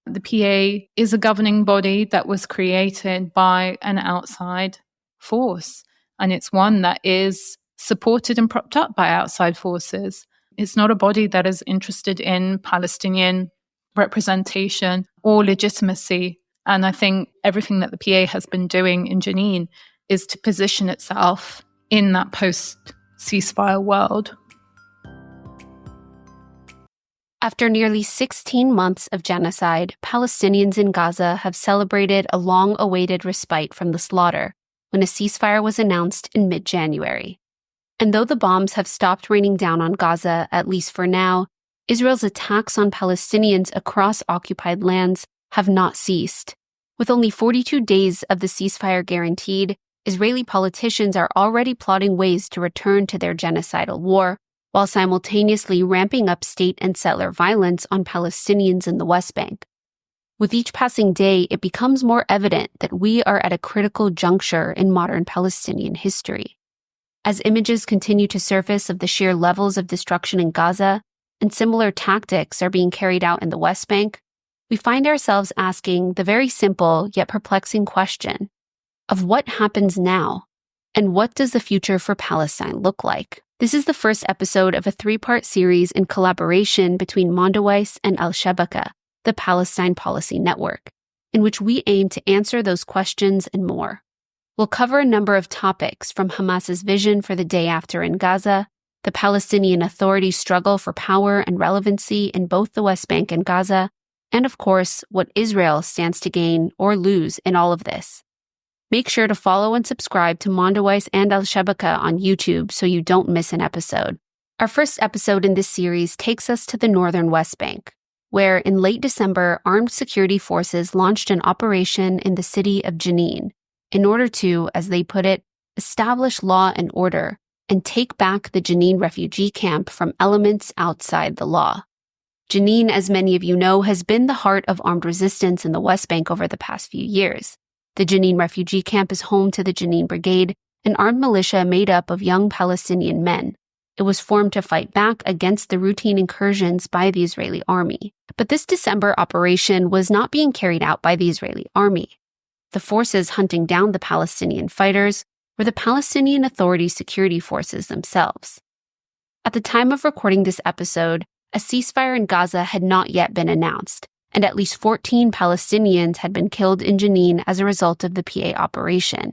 The PA is a governing body that was created by an outside force, and it's one that is supported and propped up by outside forces. It's not a body that is interested in Palestinian representation or legitimacy. And I think everything that the PA has been doing in Jenin is to position itself in that post-ceasefire world. After nearly 16 months of genocide, Palestinians in Gaza have celebrated a long-awaited respite from the slaughter when a ceasefire was announced in mid-January. And though the bombs have stopped raining down on Gaza, at least for now, Israel's attacks on Palestinians across occupied lands have not ceased. With only 42 days of the ceasefire guaranteed, Israeli politicians are already plotting ways to return to their genocidal war, while simultaneously ramping up state and settler violence on Palestinians in the West Bank. With each passing day, it becomes more evident that we are at a critical juncture in modern Palestinian history. As images continue to surface of the sheer levels of destruction in Gaza, and similar tactics are being carried out in the West Bank, we find ourselves asking the very simple yet perplexing question of what happens now, and what does the future for Palestine look like? This is the first episode of a 3-part series in collaboration between Mondoweiss and Al-Shabaka, the Palestine Policy Network, in which we aim to answer those questions and more. We'll cover a number of topics from Hamas's vision for the day after in Gaza, the Palestinian Authority's struggle for power and relevancy in both the West Bank and Gaza, and of course, what Israel stands to gain or lose in all of this. Make sure to follow and subscribe to Mondoweiss and Al-Shabaka on YouTube so you don't miss an episode. Our first episode in this series takes us to the northern West Bank, where in late December, armed security forces launched an operation in the city of Jenin in order to, as they put it, establish law and order and take back the Jenin refugee camp from elements outside the law. Jenin, as many of you know, has been the heart of armed resistance in the West Bank over the past few years. The Jenin refugee camp is home to the Jenin Brigade, an armed militia made up of young Palestinian men. It was formed to fight back against the routine incursions by the Israeli army. But this December operation was not being carried out by the Israeli army. The forces hunting down the Palestinian fighters were the Palestinian Authority security forces themselves. At the time of recording this episode, a ceasefire in Gaza had not yet been announced, and at least 14 Palestinians had been killed in Jenin as a result of the PA operation.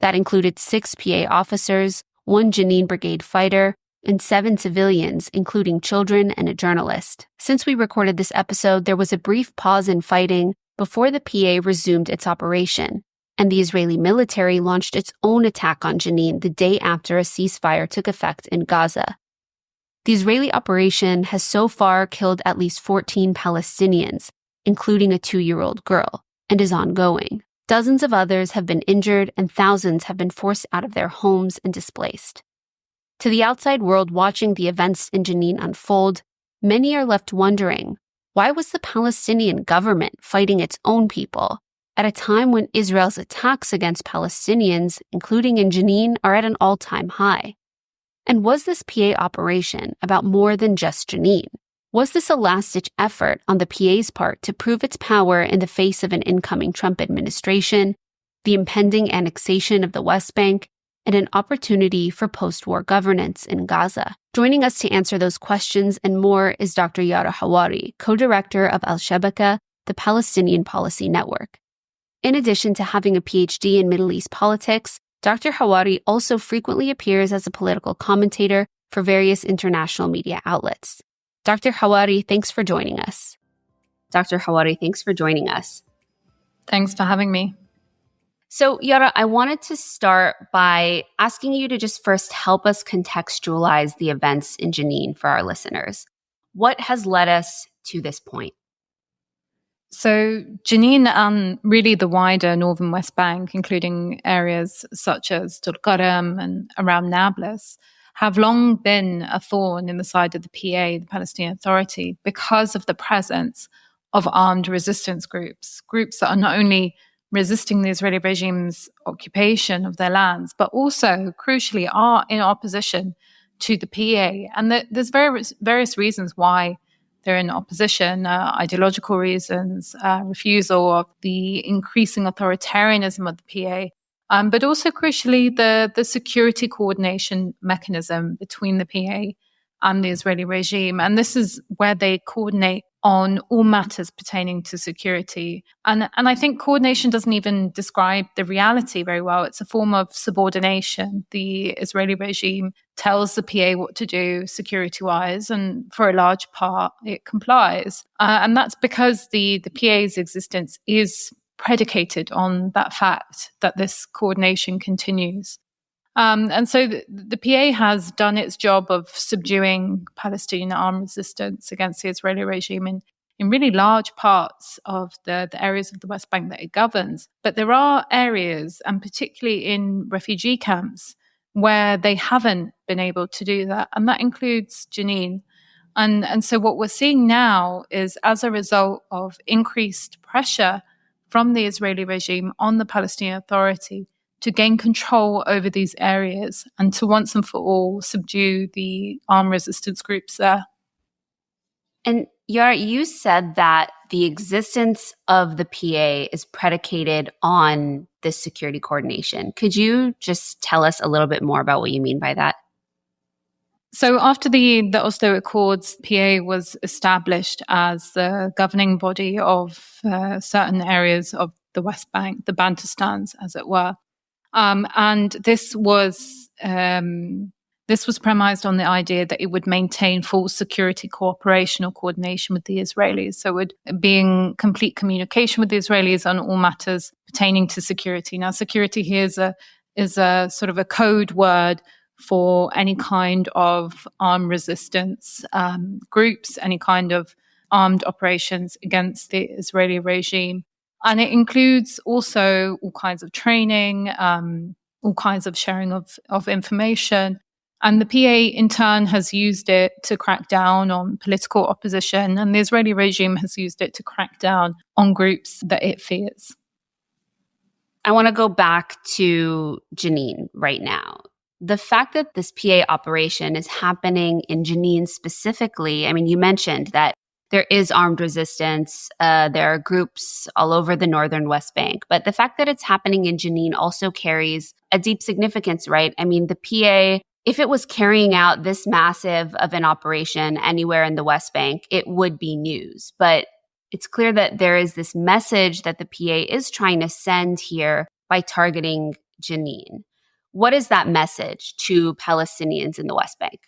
That included 6 PA officers, 1 Jenin Brigade fighter, and 7 civilians, including children and a journalist. Since we recorded this episode, there was a brief pause in fighting before the PA resumed its operation, and the Israeli military launched its own attack on Jenin the day after a ceasefire took effect in Gaza. The Israeli operation has so far killed at least 14 Palestinians, including a 2-year-old girl, and is ongoing. Dozens of others have been injured and thousands have been forced out of their homes and displaced. To the outside world watching the events in Jenin unfold, many are left wondering, why was the Palestinian government fighting its own people at a time when Israel's attacks against Palestinians, including in Jenin, are at an all-time high? And was this PA operation about more than just Jenin? Was this a last-ditch effort on the PA's part to prove its power in the face of an incoming Trump administration, the impending annexation of the West Bank, and an opportunity for post-war governance in Gaza? Joining us to answer those questions and more is Dr. Yara Hawari, co-director of Al-Shabaka, the Palestinian Policy Network. In addition to having a PhD in Middle East politics, Dr. Hawari also frequently appears as a political commentator for various international media outlets. Dr. Hawari, thanks for joining us. Dr. Hawari, thanks for joining us. Thanks for having me. So, Yara, I wanted to start by asking you to just first help us contextualize the events in Jenin for our listeners. What has led us to this point? So Jenin and really the wider northern West Bank, including areas such as Tulkarem and around Nablus, have long been a thorn in the side of the PA, the Palestinian Authority, because of the presence of armed resistance groups that are not only resisting the Israeli regime's occupation of their lands, but also, crucially, are in opposition to the PA. And there's various reasons why they're in opposition, ideological reasons, refusal of the increasing authoritarianism of the PA, but also crucially the security coordination mechanism between the PA and the Israeli regime. And this is where they coordinate on all matters pertaining to security. And I think coordination doesn't even describe the reality very well. It's a form of subordination. The Israeli regime tells the PA what to do security-wise, and for a large part, it complies. And that's because the PA's existence is predicated on that fact that this coordination continues. And so the PA has done its job of subduing Palestinian armed resistance against the Israeli regime in really large parts of the areas of the West Bank that it governs. But there are areas, and particularly in refugee camps, where they haven't been able to do that. And that includes Jenin. And so what we're seeing now is, as a result of increased pressure from the Israeli regime on the Palestinian Authority to gain control over these areas and to once and for all subdue the armed resistance groups there. And Yara, you said that the existence of the PA is predicated on this security coordination. Could you just tell us a little bit more about what you mean by that? So after the Oslo Accords, PA was established as the governing body of certain areas of the West Bank, the Bantustans, as it were. And this was premised on the idea that it would maintain full security cooperation or coordination with the Israelis. So it would be in complete communication with the Israelis on all matters pertaining to security. Now, security here is a sort of a code word for any kind of armed resistance groups, any kind of armed operations against the Israeli regime. And it includes also all kinds of training, all kinds of sharing of information. And the PA, in turn, has used it to crack down on political opposition. And the Israeli regime has used it to crack down on groups that it fears. I want to go back to Jenin right now. The fact that this PA operation is happening in Jenin specifically, I mean, you mentioned that there is armed resistance. There are groups all over the northern West Bank. But the fact that it's happening in Jenin also carries a deep significance, right? I mean, the PA, if it was carrying out this massive of an operation anywhere in the West Bank, it would be news. But it's clear that there is this message that the PA is trying to send here by targeting Jenin. What is that message to Palestinians in the West Bank?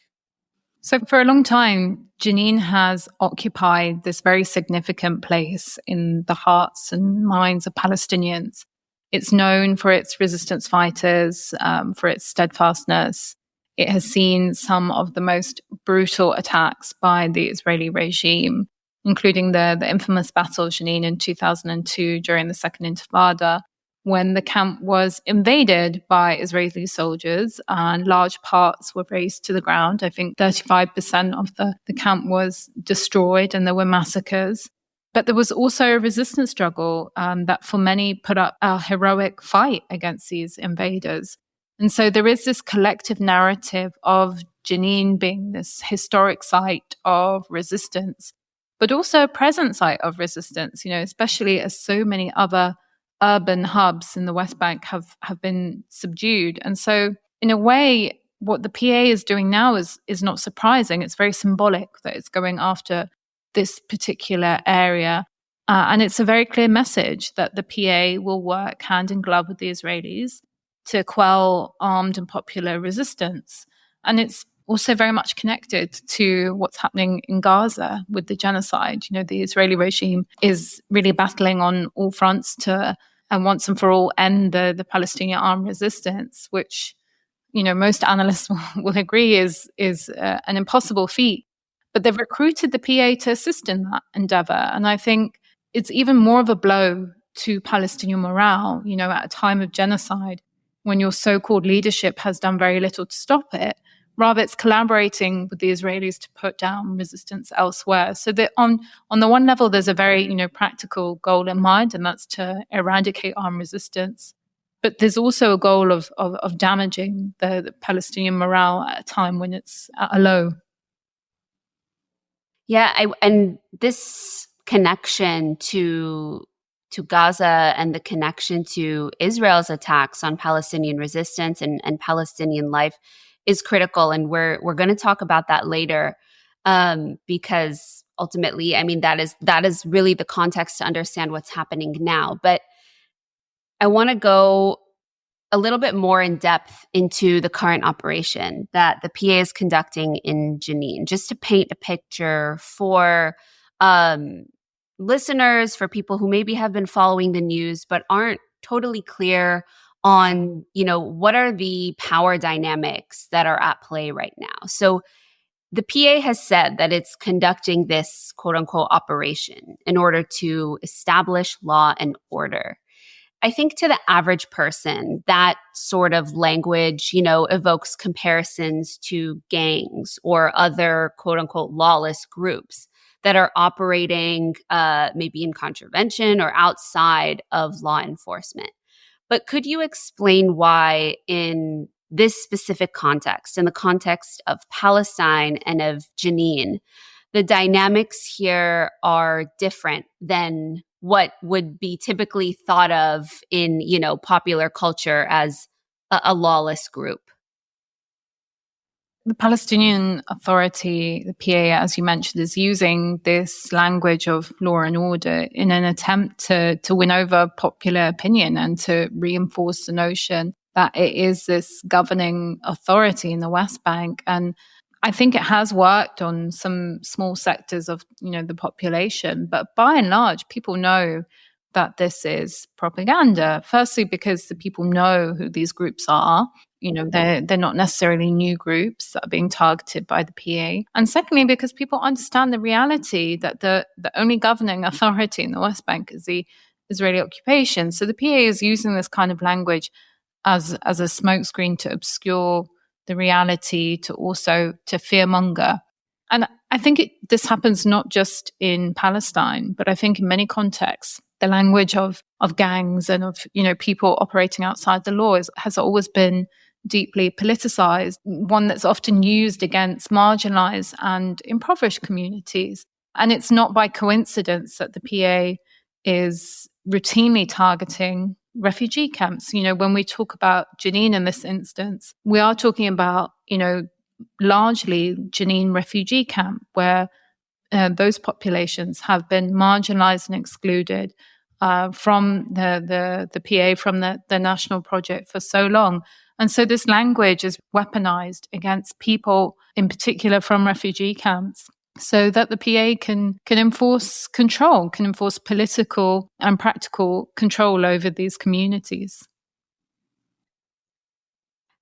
So for a long time, Jenin has occupied this very significant place in the hearts and minds of Palestinians. It's known for its resistance fighters, for its steadfastness. It has seen some of the most brutal attacks by the Israeli regime, including the infamous Battle of Jenin in 2002 during the Second Intifada, when the camp was invaded by Israeli soldiers and large parts were razed to the ground. I think 35% of the camp was destroyed and there were massacres. But there was also a resistance struggle that for many put up a heroic fight against these invaders. And so there is this collective narrative of Jenin being this historic site of resistance, but also a present site of resistance, especially as so many other urban hubs in the West Bank have been subdued. And so in a way, what the PA is doing now is not surprising. It's very symbolic that it's going after this particular area. And it's a very clear message that the PA will work hand in glove with the Israelis to quell armed and popular resistance. And it's also very much connected to what's happening in Gaza with the genocide. The Israeli regime is really battling on all fronts to, and once and for all, end the Palestinian armed resistance, which, most analysts will agree is an impossible feat. But they've recruited the PA to assist in that endeavor. And I think it's even more of a blow to Palestinian morale, at a time of genocide, when your so-called leadership has done very little to stop it. Rather, it's collaborating with the Israelis to put down resistance elsewhere. So that on the one level, there's a very practical goal in mind, and that's to eradicate armed resistance. But there's also a goal of damaging the Palestinian morale at a time when it's at a low. And this connection to Gaza and the connection to Israel's attacks on Palestinian resistance and Palestinian life is critical. And we're going to talk about that later, because ultimately, I mean, that is really the context to understand what's happening now. But I want to go a little bit more in depth into the current operation that the PA is conducting in Jenin, just to paint a picture for listeners, for people who maybe have been following the news but aren't totally clear on, what are the power dynamics that are at play right now. So the PA has said that it's conducting this quote unquote operation in order to establish law and order. I think to the average person, that sort of language, evokes comparisons to gangs or other quote unquote lawless groups that are operating maybe in contravention or outside of law enforcement. But could you explain why in this specific context, in the context of Palestine and of Jenin, the dynamics here are different than what would be typically thought of in, popular culture as a lawless group? The Palestinian Authority, the PA, as you mentioned, is using this language of law and order in an attempt to win over popular opinion and to reinforce the notion that it is this governing authority in the West Bank. And I think it has worked on some small sectors of, the population, but by and large, people know that this is propaganda. Firstly, because the people know who these groups are. They're not necessarily new groups that are being targeted by the PA. And secondly, because people understand the reality that the only governing authority in the West Bank is the Israeli occupation. So the PA is using this kind of language as a smokescreen to obscure the reality, to fearmonger. And I think this happens not just in Palestine, but I think in many contexts, the language of gangs and of, people operating outside the law has always been deeply politicized, one that's often used against marginalized and impoverished communities. And it's not by coincidence that the PA is routinely targeting refugee camps. When we talk about Jenin in this instance, we are talking about, largely Jenin refugee camp, where those populations have been marginalized and excluded from the PA, from the national project for so long. And so this language is weaponized against people, in particular from refugee camps, so that the PA can enforce control, can enforce political and practical control over these communities.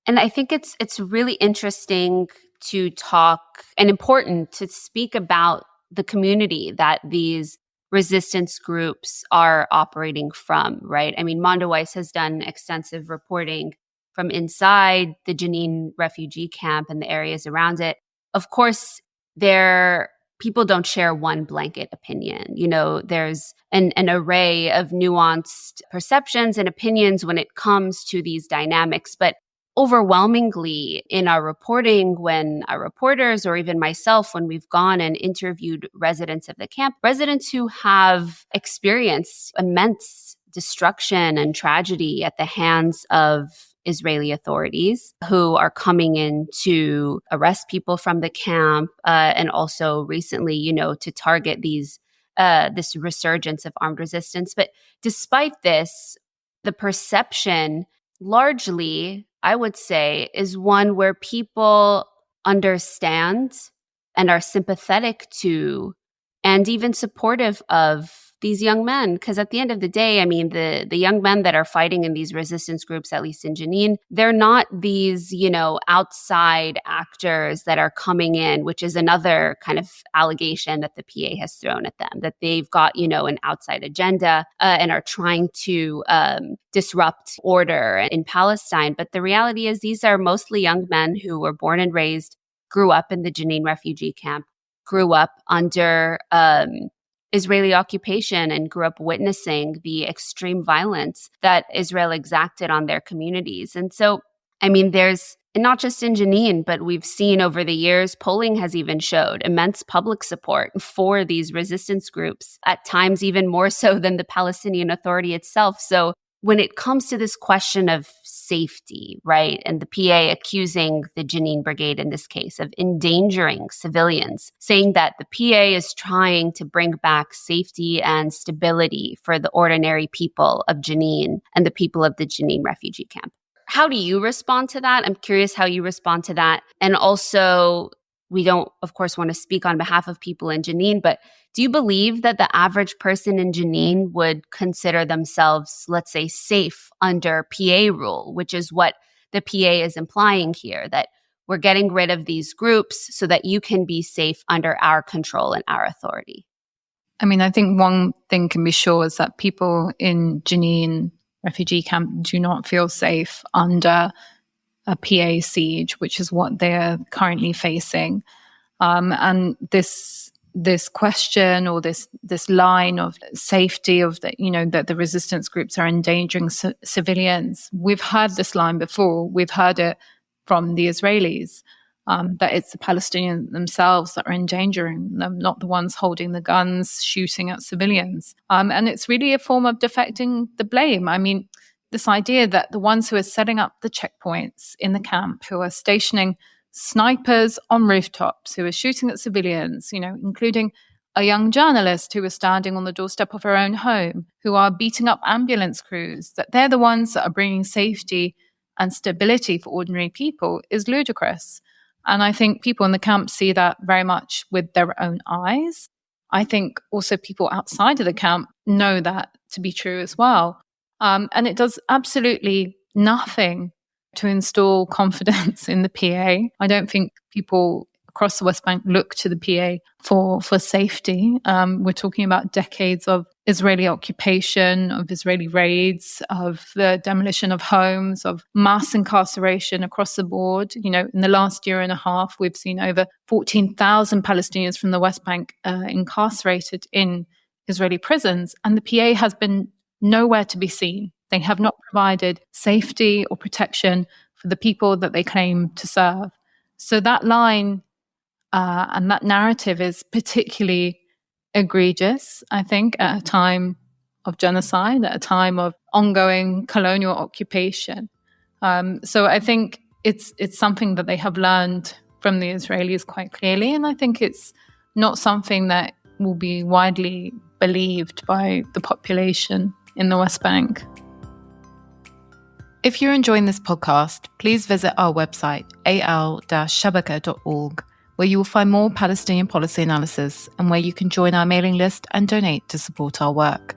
And I think it's really interesting to talk and important to speak about the community that these resistance groups are operating from, right? I mean, Mondoweiss has done extensive reporting from inside the Jenin refugee camp and the areas around it. Of course, people don't share one blanket opinion. There's an array of nuanced perceptions and opinions when it comes to these dynamics. But overwhelmingly in our reporting, when our reporters or even myself, when we've gone and interviewed residents of the camp, residents who have experienced immense destruction and tragedy at the hands of Israeli authorities, who are coming in to arrest people from the camp, and also recently, to target this resurgence of armed resistance. But despite this, the perception largely, I would say, is one where people understand and are sympathetic to and even supportive of these young men. Because at the end of the day, I mean, the young men that are fighting in these resistance groups, at least in Jenin, they're not these, outside actors that are coming in, which is another kind of allegation that the PA has thrown at them, that they've got, an outside agenda and are trying to disrupt order in Palestine. But the reality is these are mostly young men who were born and raised, grew up in the Jenin refugee camp, grew up under Israeli occupation and grew up witnessing the extreme violence that Israel exacted on their communities. And so, I mean, there's And not just in Jenin, but we've seen over the years, polling has even showed immense public support for these resistance groups, at times even more so than the Palestinian Authority itself. So when it comes to this question of safety, right, and the PA accusing the Jenin Brigade in this case of endangering civilians, saying that the PA is trying to bring back safety and stability for the ordinary people of Jenin and the people of the Jenin refugee camp. How do you respond to that? I'm curious how you respond to that. And also, we don't, of course, want to speak on behalf of people in Jenin, but do you believe that the average person in Jenin would consider themselves, let's say, safe under PA rule, which is what the PA is implying here, that we're getting rid of these groups so that you can be safe under our control and our authority? I mean, I think one thing can be sure is that people in Jenin refugee camp do not feel safe under a PA siege, which is what they're currently facing. And this question or this line of safety of that the resistance groups are endangering civilians. We've heard this line before. We've heard it from the Israelis, that it's the Palestinians themselves that are endangering them, not the ones holding the guns, shooting at civilians. And it's really a form of deflecting the blame. I mean, this idea that the ones who are setting up the checkpoints in the camp, who are stationing snipers on rooftops, who are shooting at civilians, including a young journalist who was standing on the doorstep of her own home, who are beating up ambulance crews, that they're the ones that are bringing safety and stability for ordinary people is ludicrous. And I think people in the camp see that very much with their own eyes. I think also people outside of the camp know that to be true as well. And it does absolutely nothing to install confidence in the PA. I don't think people across the West Bank look to the PA for safety. We're talking about decades of Israeli occupation, of Israeli raids, of the demolition of homes, of mass incarceration across the board. In the last year and a half, we've seen over 14,000 Palestinians from the West Bank incarcerated in Israeli prisons, and the PA has been nowhere to be seen. They have not provided safety or protection for the people that they claim to serve. So that line and that narrative is particularly egregious, I think, at a time of genocide, at a time of ongoing colonial occupation. So I think it's something that they have learned from the Israelis quite clearly, and I think it's not something that will be widely believed by the population in the West Bank. If you're enjoying this podcast, please visit our website, al-shabaka.org, where you will find more Palestinian policy analysis and where you can join our mailing list and donate to support our work.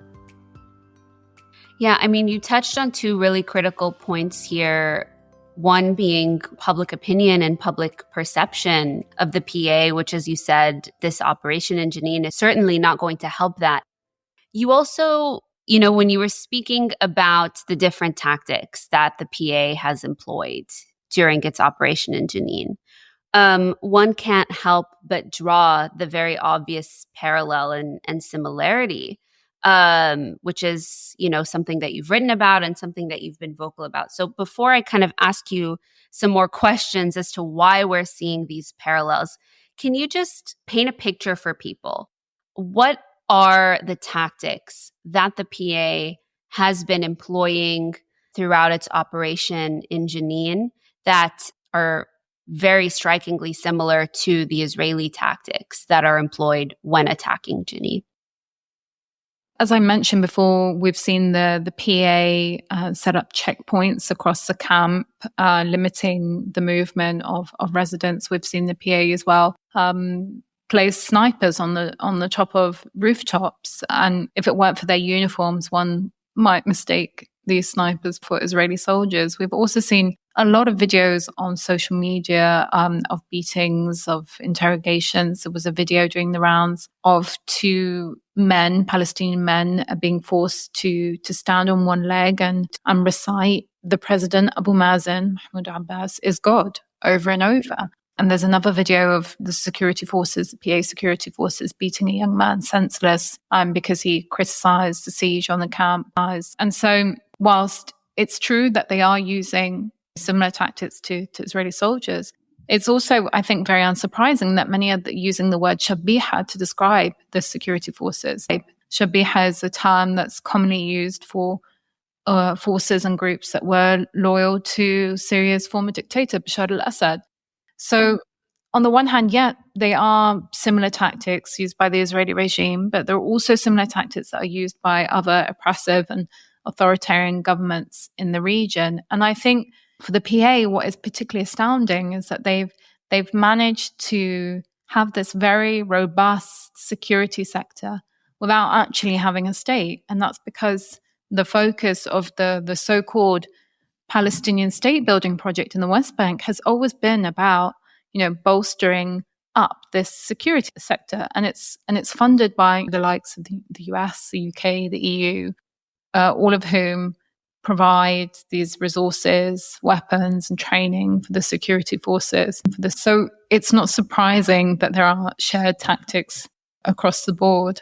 Yeah, I mean, you touched on two really critical points here. One being public opinion and public perception of the PA, which, as you said, this operation in Jenin is certainly not going to help that. You also, when you were speaking about the different tactics that the PA has employed during its operation in Jenin, one can't help but draw the very obvious parallel and similarity, which is, something that you've written about and something that you've been vocal about. So before I kind of ask you some more questions as to why we're seeing these parallels, can you just paint a picture for people? What are the tactics that the PA has been employing throughout its operation in Jenin that are very strikingly similar to the Israeli tactics that are employed when attacking Jenin? As I mentioned before, we've seen the PA set up checkpoints across the camp, limiting the movement of residents. We've seen the PA as well place snipers on the top of rooftops, and if it weren't for their uniforms, one might mistake these snipers for Israeli soldiers. We've also seen a lot of videos on social media of beatings, of interrogations. There was a video doing the rounds of two men, Palestinian men, being forced to stand on one leg and recite the president, Abu Mazen, Mahmoud Abbas, is God, over and over. And there's another video of the security forces, the PA security forces, beating a young man senseless because he criticized the siege on the camp. And so whilst it's true that they are using similar tactics to Israeli soldiers. It's also, I think, very unsurprising that many are using the word shabiha to describe the security forces. Shabiha is a term that's commonly used for forces and groups that were loyal to Syria's former dictator, Bashar al-Assad. So on the one hand, yeah, they are similar tactics used by the Israeli regime, but there are also similar tactics that are used by other oppressive and authoritarian governments in the region. And I think for the PA, what is particularly astounding is that they've managed to have this very robust security sector without actually having a state. And that's because the focus of the so-called Palestinian state building project in the West Bank has always been about, bolstering up this security sector, and it's funded by the likes of the US, the UK, the EU, all of whom provide these resources, weapons, and training for the security forces. So it's not surprising that there are shared tactics across the board.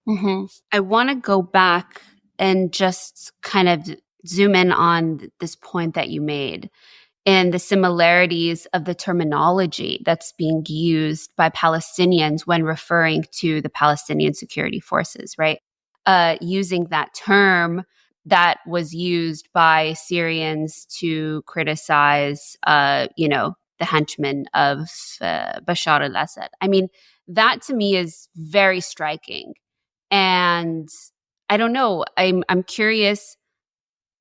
Mm-hmm. I want to go back and just kind of zoom in on this point that you made and the similarities of the terminology that's being used by Palestinians when referring to the Palestinian security forces, right? Using that term that was used by Syrians to criticize, the henchmen of Bashar al-Assad. I mean, that to me is very striking. And I don't know, I'm curious,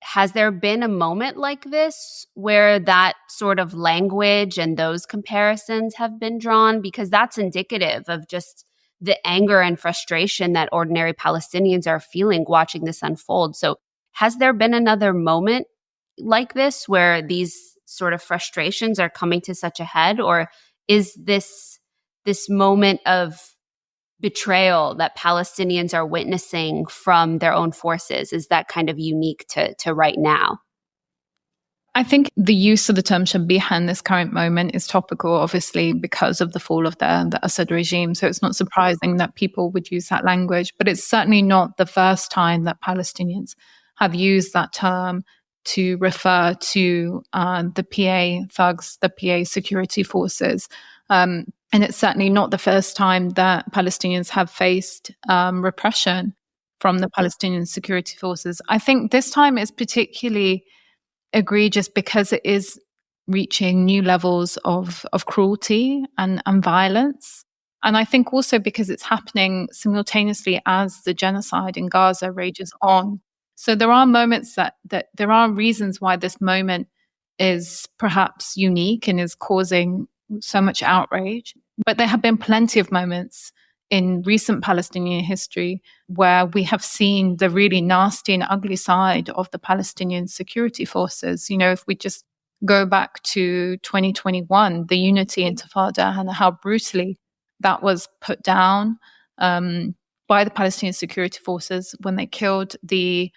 has there been a moment like this where that sort of language and those comparisons have been drawn? Because that's indicative of just the anger and frustration that ordinary Palestinians are feeling watching this unfold. So has there been another moment like this where these sort of frustrations are coming to such a head? Or is this moment of betrayal that Palestinians are witnessing from their own forces, is that kind of unique to right now? I think the use of the term shabiha in this current moment is topical, obviously, because of the fall of the Assad regime. So it's not surprising that people would use that language, but it's certainly not the first time that Palestinians have used that term to refer to the PA thugs, the PA security forces. And it's certainly not the first time that Palestinians have faced repression from the Palestinian security forces. I think this time is particularly egregious because it is reaching new levels of cruelty and violence. And I think also because it's happening simultaneously as the genocide in Gaza rages on. So there are moments that there are reasons why this moment is perhaps unique and is causing so much outrage. But there have been plenty of moments in recent Palestinian history where we have seen the really nasty and ugly side of the Palestinian security forces. If we just go back to 2021, the Unity Intifada, and how brutally that was put down by the Palestinian security forces when they killed the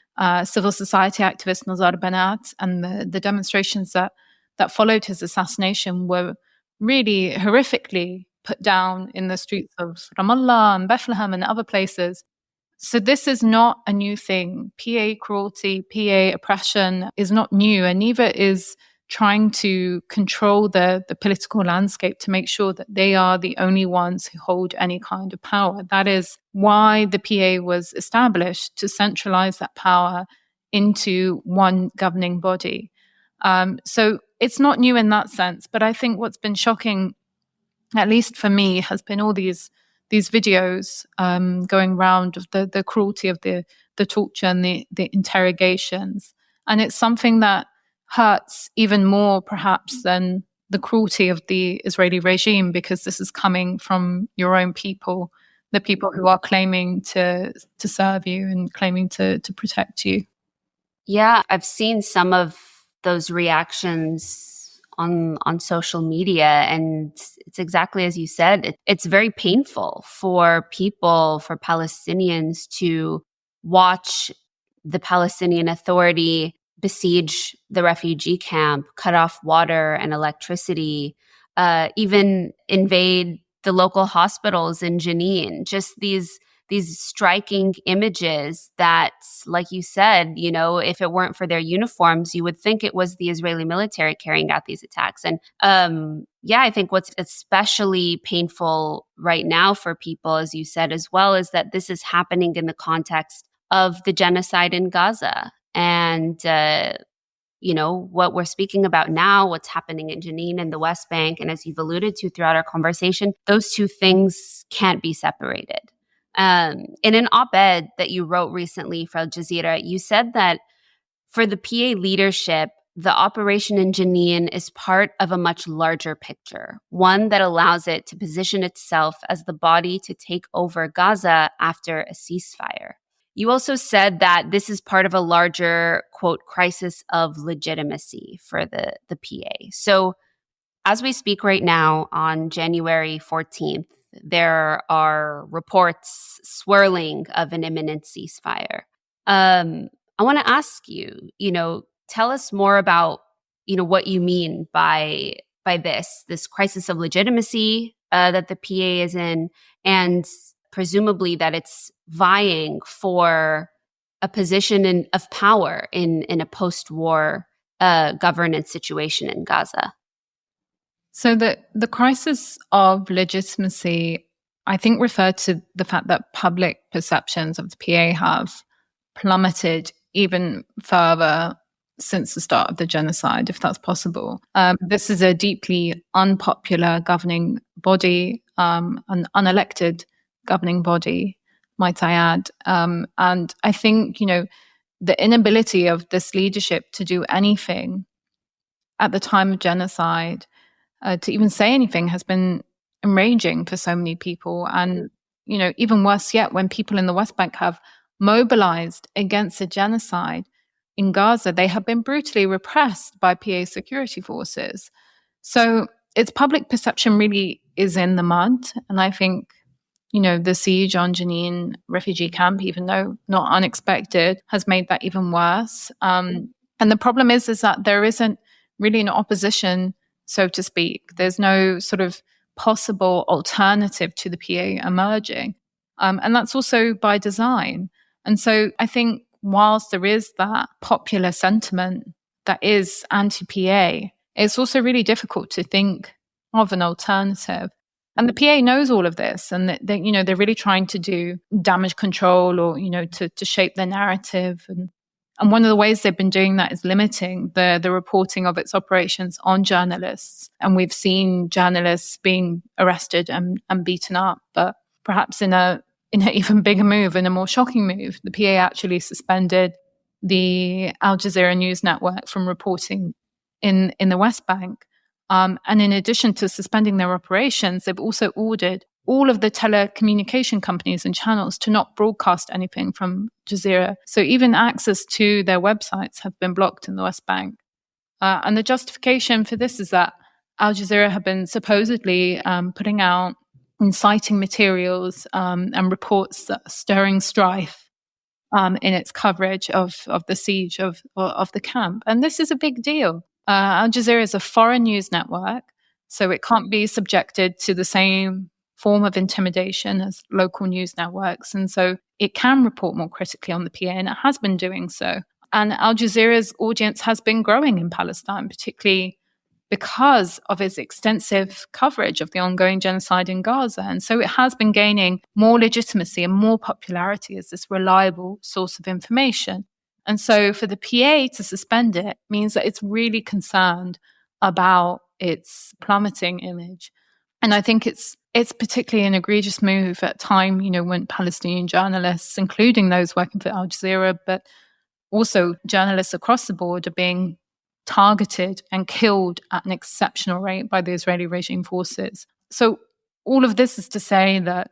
civil society activist Nazar Banat, and the demonstrations that followed his assassination were really horrifically put down in the streets of Ramallah and Bethlehem and other places. So this is not a new thing. PA cruelty, PA oppression is not new, and neither is trying to control the political landscape to make sure that they are the only ones who hold any kind of power. That is why the PA was established, to centralize that power into one governing body. So it's not new in that sense, but I think what's been shocking, at least for me, has been all these videos going around of the cruelty of the torture and the interrogations. And it's something that hurts even more perhaps than the cruelty of the Israeli regime, because this is coming from your own people, the people who are claiming to serve you and claiming to protect you. Yeah, I've seen some of those reactions on social media, and it's exactly as you said. It's very painful for people, for Palestinians, to watch the Palestinian Authority besiege the refugee camp, cut off water and electricity, even invade the local hospitals in Jenin. Just these these striking images that, like you said, if it weren't for their uniforms, you would think it was the Israeli military carrying out these attacks. And I think what's especially painful right now for people, as you said as well, is that this is happening in the context of the genocide in Gaza. And what we're speaking about now, what's happening in Jenin and the West Bank, and as you've alluded to throughout our conversation, those two things can't be separated. In an op-ed that you wrote recently for Al Jazeera, you said that for the PA leadership, the operation in Jenin is part of a much larger picture, one that allows it to position itself as the body to take over Gaza after a ceasefire. You also said that this is part of a larger, quote, crisis of legitimacy for the PA. So as we speak right now on January 14th, there are reports swirling of an imminent ceasefire. I want to ask you, tell us more about, what you mean by this crisis of legitimacy that the PA is in, and presumably that it's vying for a position of power in a post-war governance situation in Gaza. So the crisis of legitimacy, I think, referred to the fact that public perceptions of the PA have plummeted even further since the start of the genocide, if that's possible. This is a deeply unpopular governing body, an unelected governing body, might I add. And I think, the inability of this leadership to do anything at the time of genocide, to even say anything, has been enraging for so many people. And, even worse yet, when people in the West Bank have mobilized against a genocide in Gaza, they have been brutally repressed by PA security forces. So its public perception really is in the mud. And I think, the siege on Jenin refugee camp, even though not unexpected, has made that even worse. And the problem is that there isn't really an opposition, so to speak. There's no sort of possible alternative to the PA emerging. And that's also by design. And so I think whilst there is that popular sentiment that is anti-PA, it's also really difficult to think of an alternative. And the PA knows all of this, and they're really trying to do damage control or, to shape their narrative. And one of the ways they've been doing that is limiting the reporting of its operations on journalists. And we've seen journalists being arrested and beaten up. But perhaps in an even bigger move, in a more shocking move, the PA actually suspended the Al Jazeera news network from reporting in the West Bank. And in addition to suspending their operations, they've also ordered all of the telecommunication companies and channels to not broadcast anything from Jazeera. So even access to their websites have been blocked in the West Bank. And the justification for this is that Al Jazeera have been supposedly putting out inciting materials and reports stirring strife in its coverage of the siege of the camp. And this is a big deal. Al Jazeera is a foreign news network, so it can't be subjected to the same form of intimidation as local news networks. And so it can report more critically on the PA, and it has been doing so. And Al Jazeera's audience has been growing in Palestine, particularly because of its extensive coverage of the ongoing genocide in Gaza. And so it has been gaining more legitimacy and more popularity as this reliable source of information. And so for the PA to suspend it means that it's really concerned about its plummeting image. And I think it's particularly an egregious move at a time, when Palestinian journalists, including those working for Al Jazeera, but also journalists across the board, are being targeted and killed at an exceptional rate by the Israeli regime forces. So all of this is to say that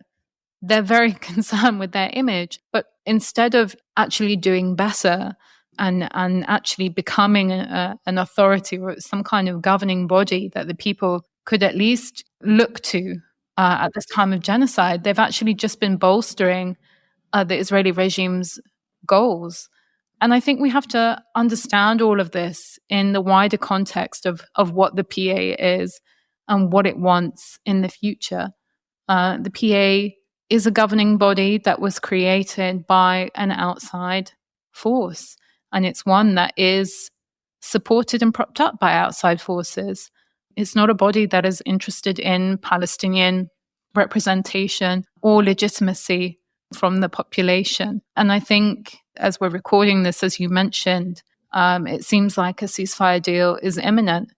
they're very concerned with their image, but instead of actually doing better and actually becoming an authority or some kind of governing body that the people could at least look to at this time of genocide, they've actually just been bolstering the Israeli regime's goals. And I think we have to understand all of this in the wider context of what the PA is and what it wants in the future. The PA is a governing body that was created by an outside force. And it's one that is supported and propped up by outside forces. It's not a body that is interested in Palestinian representation or legitimacy from the population. And I think as we're recording this, as you mentioned, it seems like a ceasefire deal is imminent.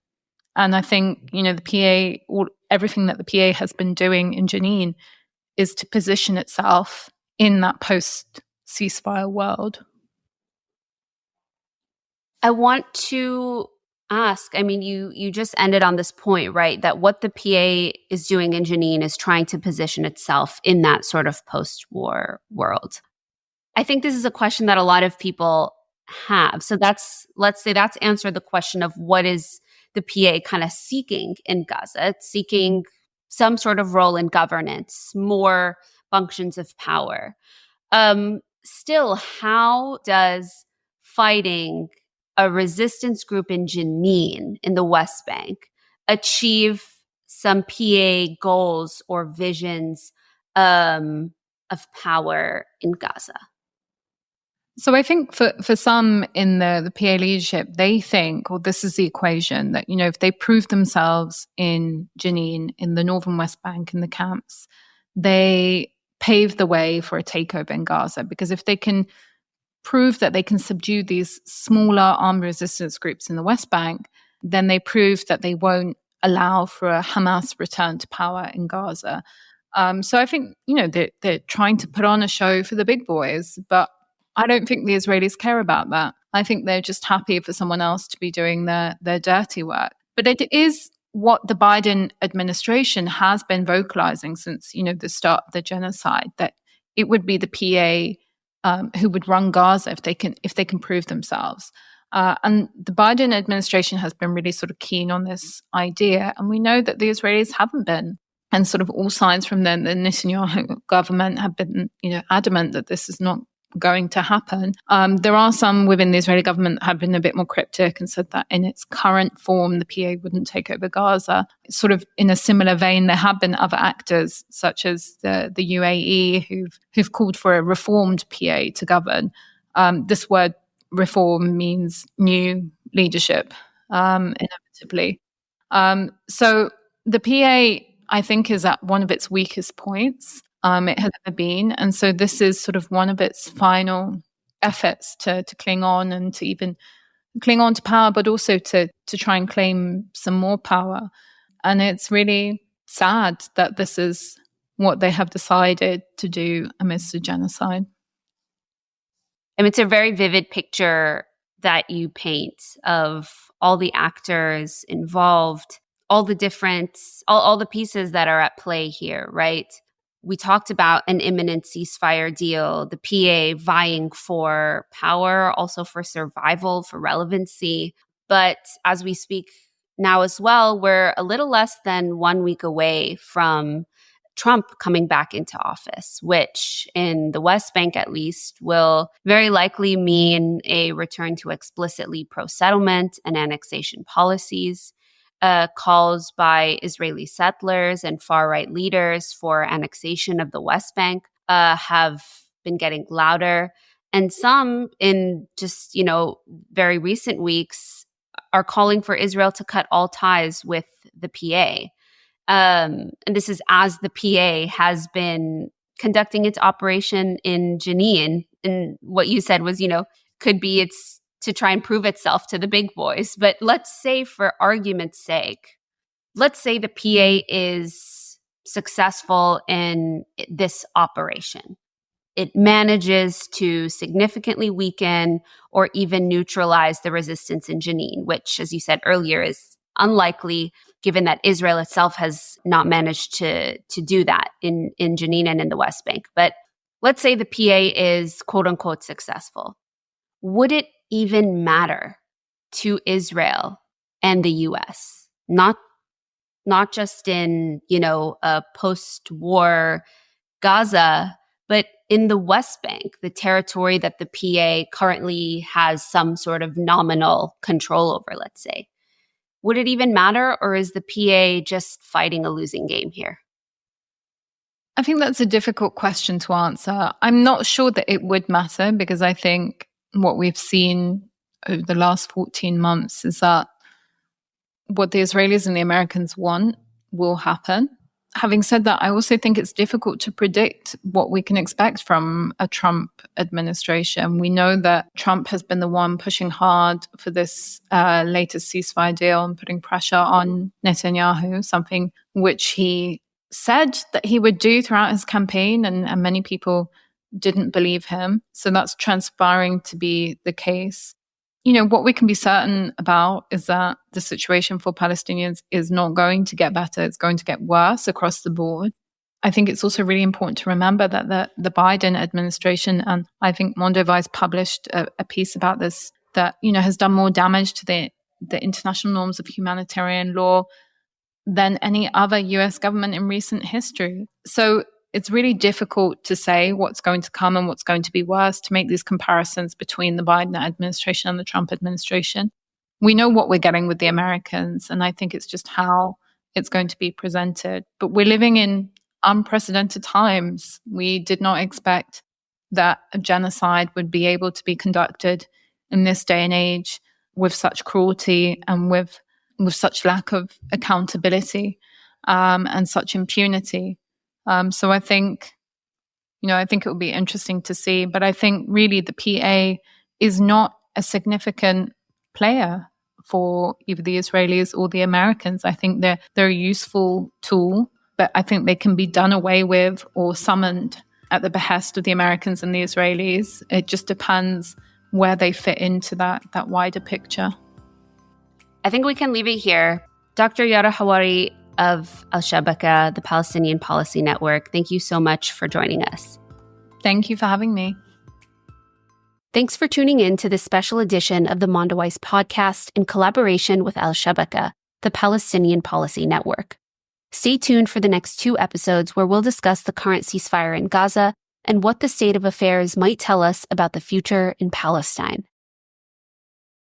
And I think, the PA, everything that the PA has been doing in Jenin is to position itself in that post-ceasefire world. I want to ask, you just ended on this point, right? That what the PA is doing in Jenin is trying to position itself in that sort of post-war world. I think this is a question that a lot of people have. So let's answered the question of what is the PA kind of seeking in Gaza. It's seeking some sort of role in governance, more functions of power. Still, how does fighting a resistance group in Jenin in the West Bank achieve some PA goals or visions of power in Gaza? So I think for some in the PA leadership, they think, or this is the equation, that, if they prove themselves in Jenin, in the northern West Bank, in the camps, they pave the way for a takeover in Gaza. Because if they can prove that they can subdue these smaller armed resistance groups in the West Bank, then they prove that they won't allow for a Hamas return to power in Gaza. So I think, they're trying to put on a show for the big boys, but I don't think the Israelis care about that. I think they're just happy for someone else to be doing their dirty work. But it is what the Biden administration has been vocalizing since, the start of the genocide, that it would be the PA who would run Gaza if they can prove themselves. And the Biden administration has been really sort of keen on this idea. And we know that the Israelis haven't been. And sort of all signs from the Netanyahu government have been, adamant that this is not going to happen. There are some within the Israeli government that have been a bit more cryptic and said that in its current form, the PA wouldn't take over Gaza. Sort of in a similar vein, there have been other actors, such as the UAE, who've called for a reformed PA to govern. This word reform means new leadership, inevitably. So the PA, I think, is at one of its weakest points. It has ever been. And so this is sort of one of its final efforts to cling on and to even cling on to power, but also to try and claim some more power. And it's really sad that this is what they have decided to do amidst the genocide. It's a very vivid picture that you paint of all the actors involved, all the different, all the pieces that are at play here, right? We talked about an imminent ceasefire deal, the PA vying for power, also for survival, for relevancy. But as we speak now as well, we're a little less than 1 week away from Trump coming back into office, which in the West Bank at least will very likely mean a return to explicitly pro-settlement and annexation policies. Calls by Israeli settlers and far-right leaders for annexation of the West Bank have been getting louder. And some in just, very recent weeks are calling for Israel to cut all ties with the PA. And this is as the PA has been conducting its operation in Jenin. And what you said was, could be it's to try and prove itself to the big boys. But let's say, for argument's sake, let's say the PA is successful in this operation. It manages to significantly weaken or even neutralize the resistance in Jenin, which, as you said earlier, is unlikely given that Israel itself has not managed to do that in Jenin and in the West Bank. But let's say the PA is quote unquote successful. Would it even matter to Israel and the US? Not just in, a post-war Gaza, but in the West Bank, the territory that the PA currently has some sort of nominal control over, let's say. Would it even matter, or is the PA just fighting a losing game here? I think that's a difficult question to answer. I'm not sure that it would matter, because I think what we've seen over the last 14 months is that what the Israelis and the Americans want will happen. Having said that, I also think it's difficult to predict what we can expect from a Trump administration. We know that Trump has been the one pushing hard for this latest ceasefire deal and putting pressure on Netanyahu, something which he said that he would do throughout his campaign, and many people didn't believe him. So that's transpiring to be the case. What we can be certain about is that the situation for Palestinians is not going to get better. It's going to get worse across the board. I think it's also really important to remember that the Biden administration, and I think Mondoweiss published a piece about this, that, has done more damage to the international norms of humanitarian law than any other US government in recent history. So it's really difficult to say what's going to come and what's going to be worse, to make these comparisons between the Biden administration and the Trump administration. We know what we're getting with the Americans, and I think it's just how it's going to be presented. But we're living in unprecedented times. We did not expect that a genocide would be able to be conducted in this day and age with such cruelty and with such lack of accountability and such impunity. So I think it will be interesting to see. But I think really the PA is not a significant player for either the Israelis or the Americans. I think they're a useful tool, but I think they can be done away with or summoned at the behest of the Americans and the Israelis. It just depends where they fit into that wider picture. I think we can leave it here. Dr. Yara Hawari of Al-Shabaka, the Palestinian Policy Network, thank you so much for joining us. Thank you for having me. Thanks for tuning in to this special edition of the Mondoweiss podcast in collaboration with Al-Shabaka, the Palestinian Policy Network. Stay tuned for the next 2 episodes where we'll discuss the current ceasefire in Gaza and what the state of affairs might tell us about the future in Palestine.